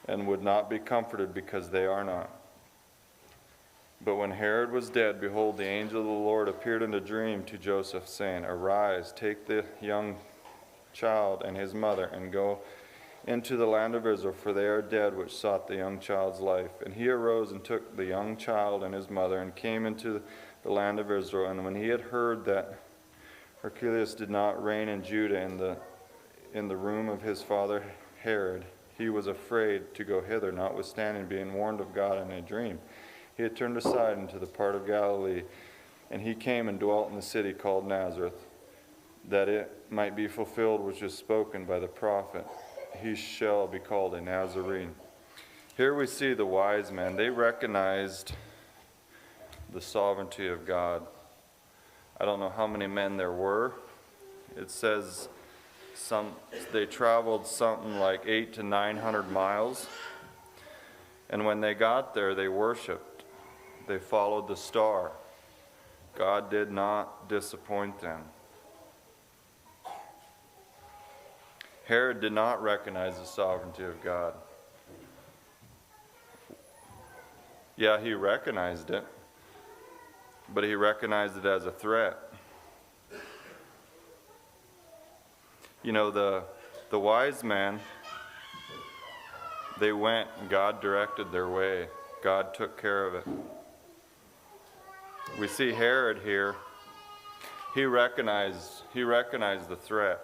and would not be comforted because they are not. But when Herod was dead, behold, the angel of the Lord appeared in a dream to Joseph, saying, Arise, take the young child and his mother, and go into the land of Israel, for they are dead which sought the young child's life. And he arose and took the young child and his mother, and came into the land of Israel. And when he had heard that Archelaus did not reign in Judah in the room of his father Herod, he was afraid to go hither, notwithstanding being warned of God in a dream. He had turned aside into the part of Galilee, and he came and dwelt in the city called Nazareth, that it might be fulfilled which is spoken by the prophet, He shall be called a Nazarene. Here we see the wise men. They recognized the sovereignty of God. I don't know how many men there were. It says they traveled something like 800 to 900 miles. And when they got there, they worshiped. They followed the star. God did not disappoint them. Herod did not recognize the sovereignty of God. Yeah, he recognized it, but he recognized it as a threat. You know, the wise men, they went and God directed their way. God took care of it. We see Herod here. He recognized the threat.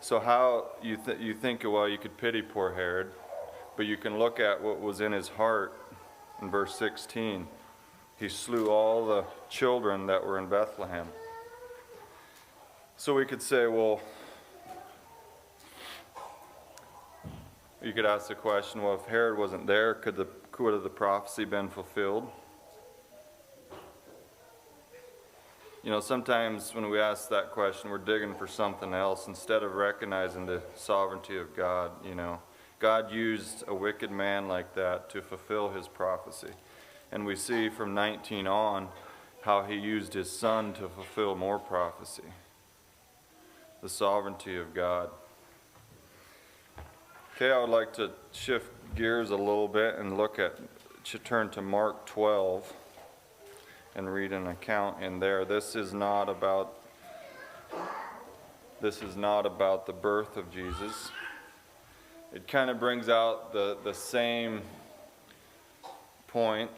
So how you think, well, you could pity poor Herod, but you can look at what was in his heart in verse 16. He slew all the children that were in Bethlehem. So we could say, well, you could ask the question, well, if Herod wasn't there, could have the prophecy been fulfilled? You know, sometimes when we ask that question, we're digging for something else instead of recognizing the sovereignty of God. You know, God used a wicked man like that to fulfill his prophecy. And we see from 19 on how he used his son to fulfill more prophecy. The sovereignty of God. Okay, I would like to shift gears a little bit and turn to Mark 12 and read an account in there. This is not about the birth of Jesus. It kind of brings out the same point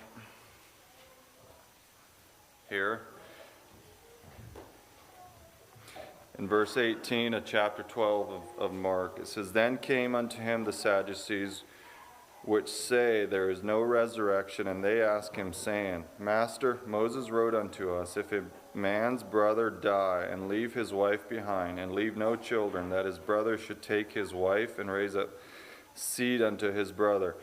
here. In verse 18 of chapter 12 of Mark, it says, Then came unto him the Sadducees, which say there is no resurrection, and they ask him, saying, Master, Moses wrote unto us, if a man's brother die, and leave his wife behind, and leave no children, that his brother should take his wife, and raise up seed unto his brother.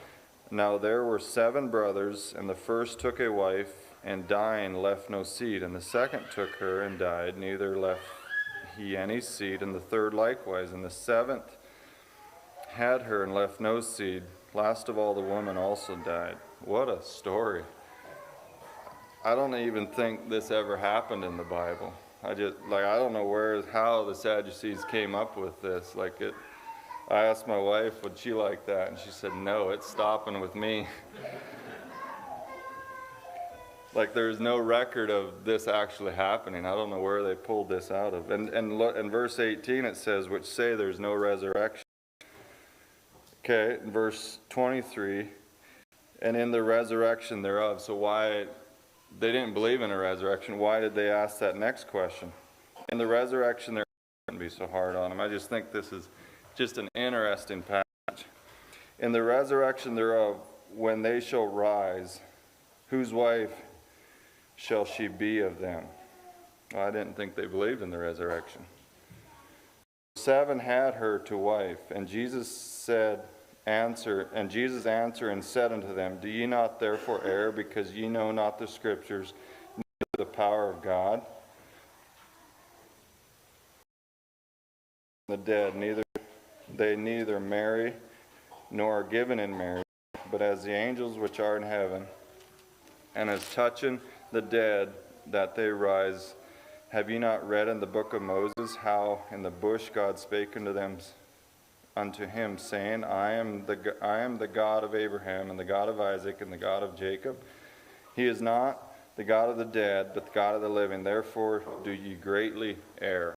Now there were 7 brothers, and the first took a wife, and dying left no seed, and the second took her, and died, neither left he any seed, and the third likewise, and the 7th had her and left no seed. Last of all, the woman also died. What a story. I don't even think this ever happened in the Bible. I don't know how the Sadducees came up with this. I asked my wife, would she like that? And she said, no, it's stopping with me. There's no record of this actually happening. I don't know where they pulled this out of. And in verse 18 it says, which say there's no resurrection. Okay, in verse 23, and in the resurrection thereof. So why, they didn't believe in a resurrection, why did they ask that next question? In the resurrection thereof, wouldn't be so hard on them. I just think this is just an interesting passage. In the resurrection thereof, when they shall rise, whose wife shall she be of them? Well, I didn't think they believed in the resurrection. 7 had her to wife, and Jesus answered and said unto them, Do ye not therefore err, because ye know not the Scriptures, neither the power of God? The dead, neither marry, nor are given in marriage, but as the angels which are in heaven, and as touching the dead that they rise, Have ye not read in the book of Moses how in the bush God spake unto him, saying, I am the God of Abraham, and the God of Isaac, and the God of Jacob? He is not the God of the dead, but the God of the living. Therefore do ye greatly err.